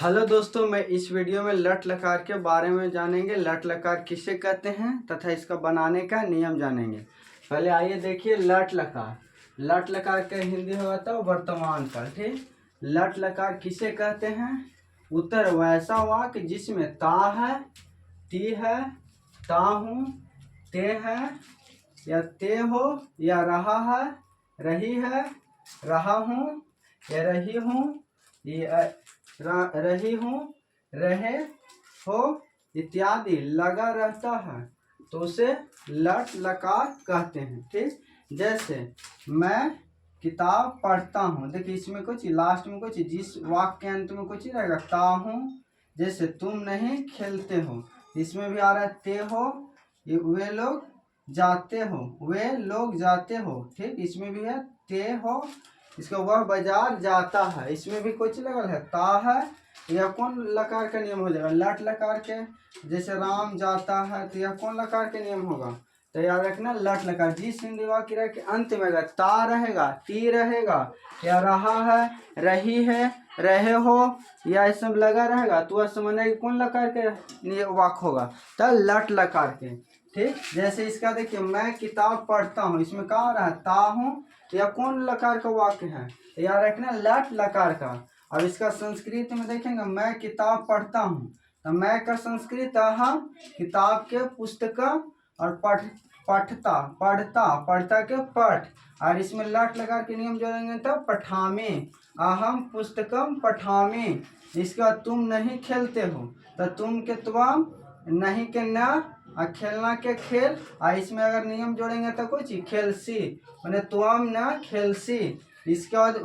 Hello दोस्तों, मैं इस वीडियो में लट लकार के बारे में जानेंगे। लट लकार किसे कहते हैं तथा इसका बनाने का नियम जानेंगे। पहले आइए देखिए लट लकार। लट लकार का हिंदी होगा तो वर्तमान काल। ठीक, लट लकार किसे कहते हैं? उत्तर वैसा वाक्य जिसमें ता है, ती है, ता हूँ, ते है, या ते हो, या रहा है, रही है, रहा हूँ, या रही हूँ, रही हूँ, रहे हो इत्यादि लगा रहता है तो उसे लट लकार कहते हैं। ठीक, जैसे मैं किताब पढ़ता हूँ। देखिए इसमें कुछ लास्ट में कुछ जिस वाक्य के अंत में कुछ रहेगा ता हूँ। जैसे तुम नहीं खेलते हो, इसमें भी आ रहा है ते हो, वे लोग जाते हो, वे लोग जाते हो। ठीक, इसमें भी है ते हो। इसका वह बाजार जाता है, इसमें भी कुछ लगल है ता है। यह कौन लकार का नियम हो जाएगा? लट लकार के। जैसे राम जाता है तो यह कौन लकार के नियम होगा? तो याद रखना लट लकार जिस हिंदी वाक्य के अंत में अगर ता रहेगा, ती रहेगा, या रहा है, रही है, रहे हो, या ये सब लगा रहेगा तो वह समझना कि कौन लकार के वाक्य होगा? तो लट लकार के। ठीक, जैसे इसका देखिए मैं किताब पढ़ता हूँ, इसमें कहा आ रहा है ता हूँ, यह कौन लकार का वाक्य है? याद रखना लट लकार का। अब इसका संस्कृत में देखेंगे मैं किताब पढ़ता हूँ, तो मैं का संस्कृत अहम, किताब के पुस्तक, और पढ़ता पढ़ता पढ़ता के पठ। और इसमें लट लगा के नियम जोड़ेंगे तो पठामे, अहम पुस्तकम पठामे। इसका तुम नहीं खेलते हो, तो तुम के तुम, नहीं के न, और खेलना के खेल। और इसमें अगर नियम जोड़ेंगे तो कुछ खेलसी, मैंने तुम न खेलसी। इसके बाद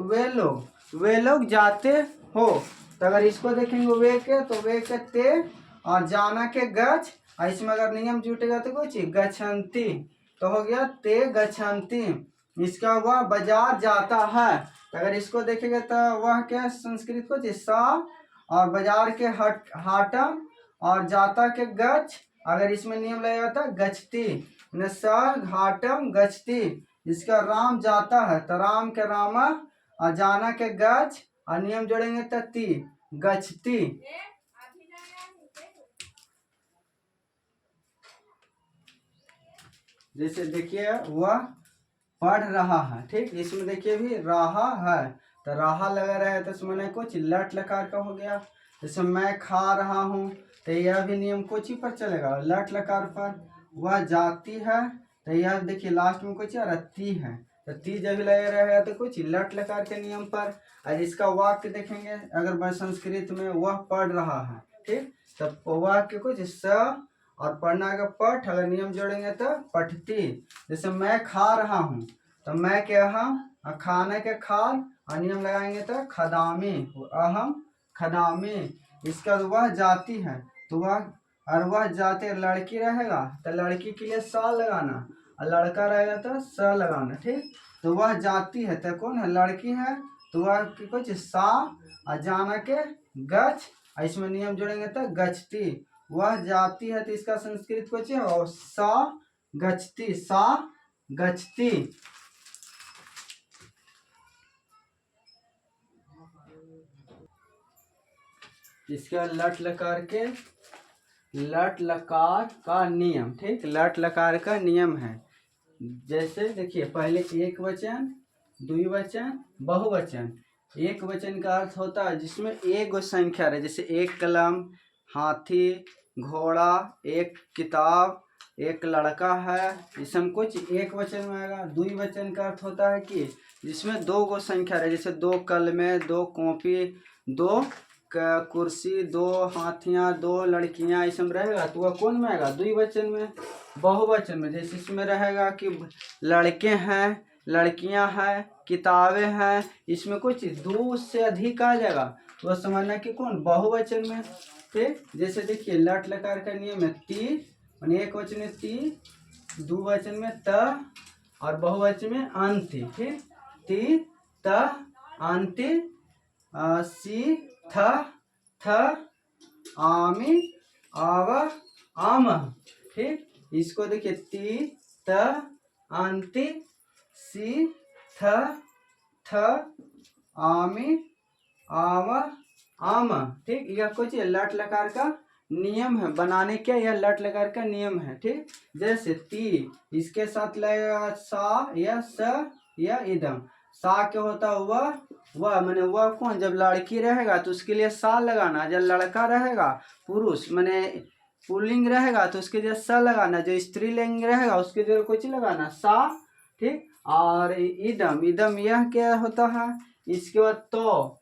वे लोग जाते हो, तो अगर इसको देखेंगे वे के तो वे के ते, और जाना के गच। और इसमें अगर नियम जुटेगा तो कुछ गच्छन्ति, तो हो गया ते गच्छन्ति। इसका वह बाजार जाता है, तो अगर इसको देखेंगे तो वह क्या संस्कृत को सा, और बाजार के हाटम, और जाता के गच। अगर इसमें नियम लगेगा तो गच्छती, स घाटम गच्छती। इसका राम जाता है तो राम के रामा, और जाना के गच, और नियम जोड़ेंगे तो ती गच्छती। जैसे देखिए वह पढ़ रहा है। ठीक, इसमें देखिए भी रहा है, तो रहा लगा रहा है तो इसमें कुछ लट लकार का हो गया। जैसे मैं खा रहा हूँ, तो यह भी नियम कुछ ही पर चलेगा लट लकार पर। वह जाती है, तो यह देखिए लास्ट में कुछ ती है, तो ती जब लगा रहेगा तो कुछ लट लकार के नियम पर। और इसका वाक्य देखेंगे अगर संस्कृत में वह पढ़ रहा है। ठीक, तो वाक्य कुछ स, और पढ़ना का पठ, अगर नियम जोड़ेंगे तो पठती। जैसे मैं खा रहा हूँ, तो मैं के अहम, और खाने के खाल, और नियम लगाएंगे तो खदामी, अहम खदामी। इसका वह जाती है, तो वह, और वह जाते लड़की रहेगा तो लड़की के लिए सा लगाना, और लड़का रहेगा तो स लगाना। ठीक, तो वह जाती है तो कौन है? लड़की है, तो वह कुछ सा, और जाना के गच। इसमें नियम जोड़ेंगे तो गच्छती। वह जाती है तो इसका संस्कृत कुछ है और सा गच्छती, सा गच्छती। इसका लट लकार का नियम। ठीक, लट लकार का नियम है। जैसे देखिए पहले एक वचन, द्विवचन, बहुवचन। एक वचन का अर्थ होता है जिसमें एक संख्या रहे, जैसे एक कलम, हाथी, घोड़ा, एक किताब, एक लड़का है। इसमें कुछ एक वचन में आएगा। द्विवचन का अर्थ होता है कि जिसमें दो गो संख्या रहे, जैसे दो कलमें, दो कॉपी, दो कुर्सी, दो हाथियां, दो लड़कियां, इसमें रहेगा तो वह कौन में आएगा? द्विवचन में। बहुवचन में जैसे इसमें रहेगा कि लड़के हैं, लड़कियां हैं, किताबें हैं, इसमें कुछ दो से अधिक आ जाएगा तो वह समझना कि कौन? बहुवचन में। ठीक, जैसे देखिए लट लकार का नियम है ती, एक वचन में ती, द्विवचन में त, और बहुवचन में अंति। ठीक, ती त अंति, सी थ आमी आव आम। ठीक, इसको देखिए ती त अंति, सी थ आमी आव आम, ठीक। यह कुछ लट लकार का नियम है बनाने के, यह लट लकार का नियम है, ठीक। जैसे ती, इसके साथ लगेगा सा या स या इदम। सा क्या होता है वह मैंने वह कौन, जब लड़की रहेगा तो उसके लिए सा लगाना, जब लड़का रहेगा पुरुष मैंने पुल्लिंग रहेगा तो उसके लिए स लगाना, जो स्त्रीलिंग रहेगा उसके लिए कुछ लगाना सा, ठीक। और इदम, इदम यह क्या होता है, इसके बाद तो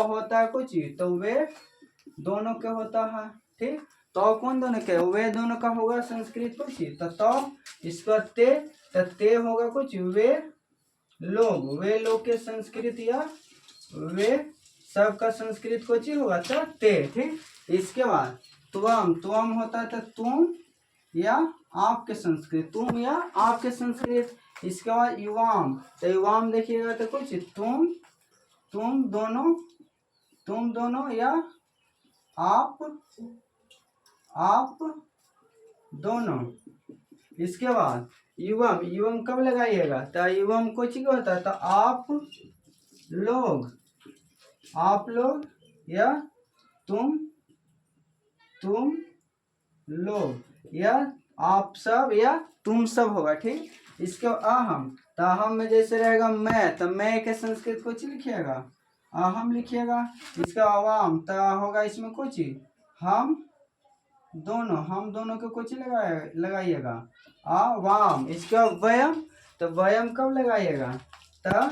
होता है कुछ, तो वे दोनों के होता है, ठीक। तो कौन दोनों के, वे दोनों का होगा संस्कृत कुछ, तो इसका ते होगा कुछ, वे लोग के संस्कृत या वे सब का संस्कृत कुछ होगा तो ते, ठीक। इसके बाद त्वम होता है तो तुम या आपके संस्कृत, तुम या आपके संस्कृत। इसके बाद युवाम, तो युवाम देखिएगा तो कुछ तुम दोनों या आप दोनों। इसके बाद युवम कब लगाइएगा, तो युवम कुछ क्या होता है, तो आप लोग या तुम लोग या आप सब या तुम सब होगा, ठीक। इसके अहम, तो अहम में जैसे रहेगा मैं, तो मैं के संस्कृत कुछ लिखिएगा अहम लिखिएगा। इसका अवाम तो होगा इसमें कुछ हम दोनों के कुछ लगाइएगा अवाम। इसका वयम, तो वयम कब लगाइएगा, तो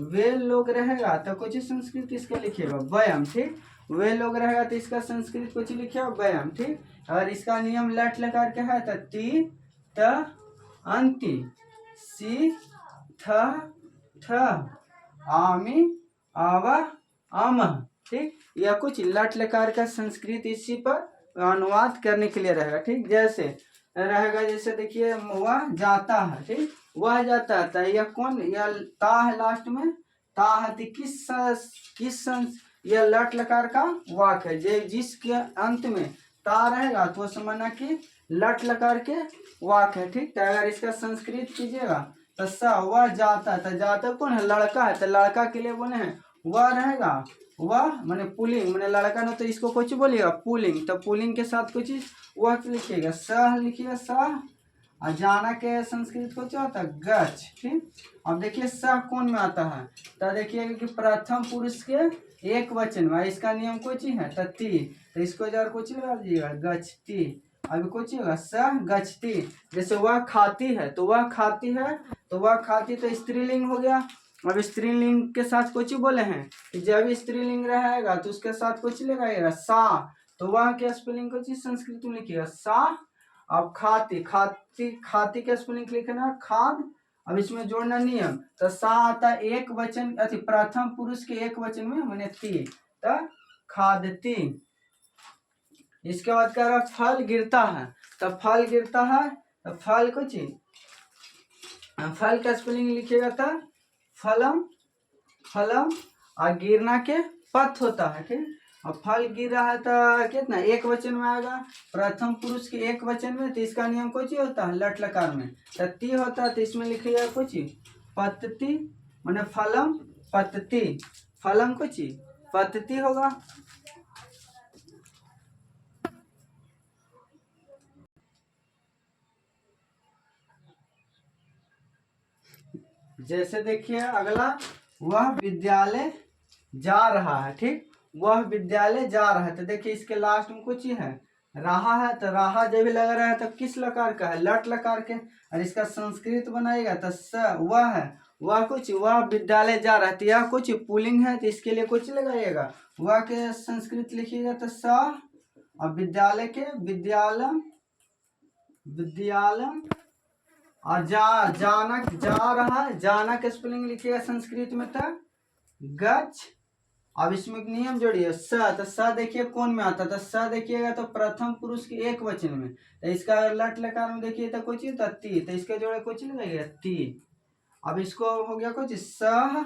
वे लोग रहेगा तो कुछ संस्कृत इसका लिखिएगा वयम, ठीक। वे लोग रहेगा तो इसका संस्कृत कुछ लिखिएगा वयम, ठीक। और इसका नियम लट लकार के है, तो ती त अंति सी थ आमी आवा आम, ठीक। यह कुछ लट लकार का संस्कृत इसी पर अनुवाद करने के लिए रहेगा, ठीक। जैसे रहेगा, जैसे देखिए वह जाता है, ठीक, वह जाता है, यह कौन, यह ता है लास्ट में, ता है तो किस यह लट लकार का वाक्य है, जिसके अंत में ता रहेगा तो समझना कि लट लकार के वाक्य है, ठीक। तो अगर इसका संस्कृत कीजिएगा तो वह जाता है, तो जाता कौन है, लड़का है, तो लड़का के लिए बोले हैं वह रहेगा, वह मैंने पुलिंग मैंने लड़का ना, तो इसको कुछ बोलिएगा पुलिंग, तो पुलिंग के साथ कुछ वह लिखिएगा सह लिखिएगा सह। और जाना के संस्कृत को क्या होता है गच, ठीक। अब देखिए सह कौन में आता है, तो देखिएगा कि प्रथम पुरुष के एक वचन में, इसका नियम कुछ ही है, तो ती, तो इसको जरा कुछ लगा दीजिएगा गचती। अभी कुछ होगा सह गचती, जैसे वह खाती है तो वह खाती है, तो वह खाती तो स्त्रीलिंग हो गया। अब स्त्रीलिंग के साथ कुछ बोले हैं कि जब स्त्रीलिंग रहेगा तो उसके साथ कुछ लगाइएगा सा, तो वह क्या स्पेलिंग कुछ संस्कृत में लिखिएगा सा। अब खाती का स्पेलिंग लिखना खाद। अब इसमें जोड़ना नियम, तो सा आता एक वचन अति प्रथम पुरुष के एक वचन में मैंने ती, तो खादती। इसके बाद कह रहा फल गिरता है, तो फल गिरता है, तो फल कुछ फल का स्पेलिंग लिखिएगा था फलम और गिरना के पथ होता है, ठीक। और फल गिर रहा है तो कितना एक वचन में आएगा, प्रथम पुरुष के एक वचन में, तो इसका नियम कुछ ही होता है लट लकार में, तो ती होता है, तो इसमें लिखिएगा कुछ पत्ती मैंने फलम पत्ती, फलम कुछ पत्ती होगा। जैसे देखिए अगला, वह विद्यालय जा रहा है, ठीक। वह विद्यालय जा रहा है, तो देखिए इसके लास्ट में कुछ ही है रहा है, तो रहा जब भी लगा रहा है तो किस लकार का है, लट लकार के। और इसका संस्कृत बनाएगा तो वह है, वह कुछ वह विद्यालय जा रहा है, तो यह कुछ पुलिंग है, तो इसके लिए कुछ लगाइएगा, वह के संस्कृत लिखिएगा तो स। और विद्यालय के विद्यालम और जाना जा रहा है, जाना का स्पेलिंग लिखिएगा संस्कृत में था गच। अब इसमें नियम जोड़िए स, तो स देखिए कौन में आता है, तो स देखिएगा तो प्रथम पुरुष के एक वचन में, तो इसका लट लकार में देखिए तो कुछ था ती, तो इसके जोड़े कुछ लगाइएगा ती। अब इसको हो गया कुछ सह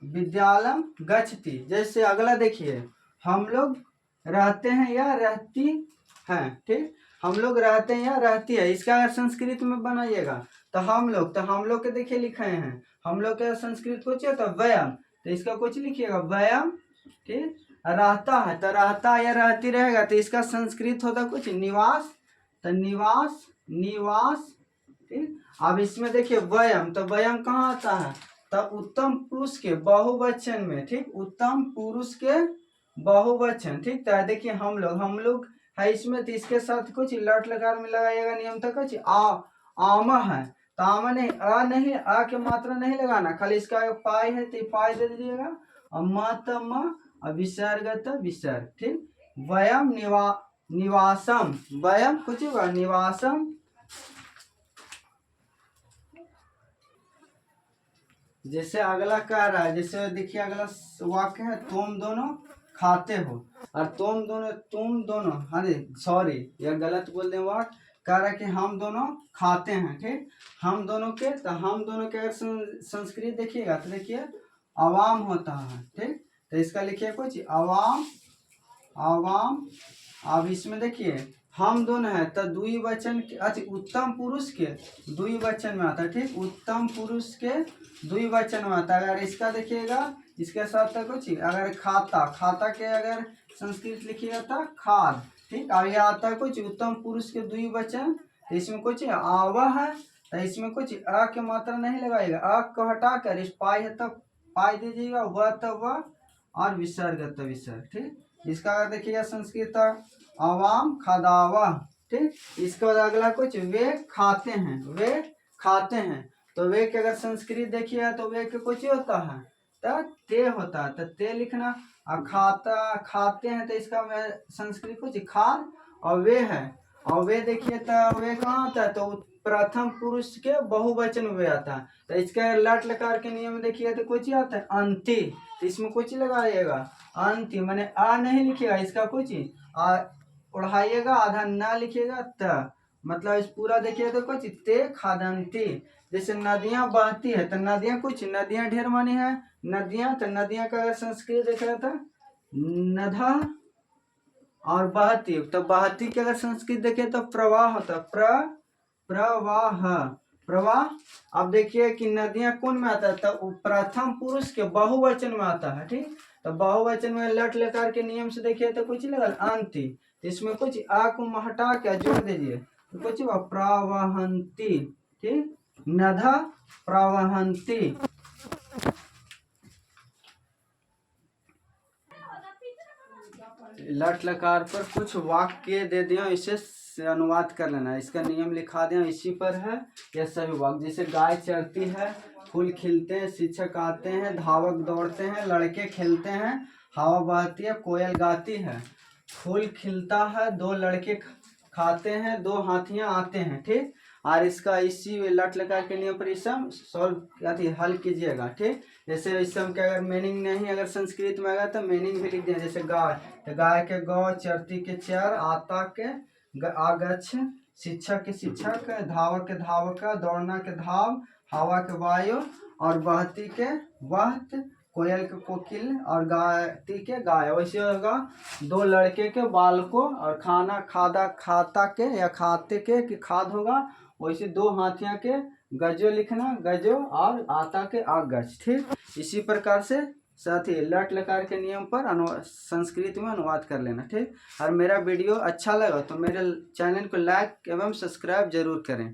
विद्यालम गच्छति। जैसे अगला देखिए, हम लोग रहते हैं या रहती हैं, ठीक। हम लोग रहते हैं या रहती है, इसका अगर संस्कृत में बनाइएगा तो हम लोग के देखिए लिखे हैं, हम लोग का संस्कृत कुछ है तो व्यायाम, तो इसका कुछ लिखिएगा व्यायाम, ठीक। रहता है तो रहता या रहती रहेगा तो इसका संस्कृत होता कुछ निवास, तो निवास निवास। ठीक, अब इसमें देखिए वयम, तो वयम कहाँ आता है, तब उत्तम पुरुष के बहुवचन में। ठीक, उत्तम पुरुष के बहुवचन। ठीक, तो देखिए हम लोग है इसमें, तो इसके साथ कुछ लट लकार में लगाइएगा नियम था कुछ आमा है, तो आमा नहीं, नहीं, के मात्रा नहीं लगाना, खाली इसका पाई है तो पाई दे दीजिएगा, और विसर्ग विसर्ग। ठीक, वयम निवासम, वयम कुछ होगा निवासम। जैसे अगला कह रहा है, जैसे देखिए अगला वाक्य है, तुम दोनों खाते हो, और तुम दोनों हाँ सॉरी यह गलत बोल दे वाक्य, कह रहा है कि हम दोनों खाते हैं। ठीक, हम दोनों के, तो हम दोनों के अगर संस्कृत देखिएगा तो देखिए अवाम होता है। ठीक, तो इसका लिखिए कुछ अवाम अवाम। अब इसमें देखिए हम दोनों है तो द्विवचन के, अच्छा उत्तम पुरुष के द्विवचन में आता है। ठीक, उत्तम पुरुष के द्विवचन में आता है। अगर इसका देखिएगा इसके साथ तो कुछ अगर खाता के अगर संस्कृत लिखिएगा तो खाद। ठीक, अब यह आता है कुछ उत्तम पुरुष के द्विवचन, तो इसमें कुछ आवा है, तो इसमें कुछ अ के मात्रा नहीं लगाएगा, अ को हटा कर इस पाई है तब पाई दीजिएगा, वह तो वह, और विसर्ग तो विसर्ग। ठीक, इसका अगर देखिएगा संस्कृत अवाम खादावा। ठीक, इसके बाद अगला कुछ वे खाते हैं, तो वे के अगर संस्कृत देखिए तो वे के कुछ होता है तो ते होता है, तो ते लिखना। और खाते हैं तो इसका संस्कृत कुछ खाद, और वे है, और वे देखिए तो वे कहाँ आता है, तो प्रथम पुरुष के बहुवचन वे आता है, तो इसका लट लकार के नियम देखिए तो कुछ आता है अंति, तो इसमें कुछ लगाइएगा अंति, मैंने आ नहीं लिखिएगा, इसका कुछ उड़ाइएगा, आधा ना लिखिएगा त, मतलब इस पूरा देखिए तो कुछ ते खादंती। जैसे नदियां बहती है तो नदियां कुछ नदियां ढेर मानी है नदियां, तो नदियां का अगर संस्कृत देख रहा था नधा, और बहती, तो बहती के अगर संस्कृत देखे तो प्रवाह होता प्रवाह। अब देखिए कि नदियां कौन में आता है, तो प्रथम पुरुष के बहुवचन में आता है। ठीक, तो बहुवचन में लट लेकर के नियम से देखिए तो कुछ लगा अंति, तो इसमें कुछ आ को हटा के जोड़ दीजिए तो कुछ प्रवहंती। ठीक, नधा प्रवहंती। लट लकार पर कुछ वाक्य दे दिया, इसे अनुवाद कर लेना, इसका नियम लिखा दिया इसी पर है। यह सभी वाक्य जैसे गाय चरती है, फूल खिलते हैं, शिक्षक आते हैं, धावक दौड़ते हैं, लड़के खेलते हैं, हवा बहती है, कोयल गाती है, फूल खिलता है, दो लड़के खाते हैं, दो हाथियां आते हैं। ठीक, और इसका इसी लट लकार के नियम पर इसम सॉल्व हल कीजिएगा। ठीक, जैसे इसम के अगर मीनिंग नहीं अगर संस्कृत में आएगा तो मीनिंग भी लिख दिया, जैसे गाय, तो गाय के गौ, चरती के चर, आता के आगच्छ, शिक्षक के शिक्षक, धावक के धावक, दौड़ना के धाव, हवा के वायु, और बहती के बहत, कोयल के कोकिल, और गाती के गाय। वैसे होगा दो लड़के के बाल को, और खाना खाता के या खाते के कि खाद होगा, वैसे दो हाथियां के गजो लिखना, गजो, और आता के आगच। ठीक, इसी प्रकार से साथ ही लट लकार के नियम पर संस्कृत में अनुवाद कर लेना। ठीक, और मेरा वीडियो अच्छा लगा तो मेरे चैनल को लाइक एवं सब्सक्राइब जरूर करें।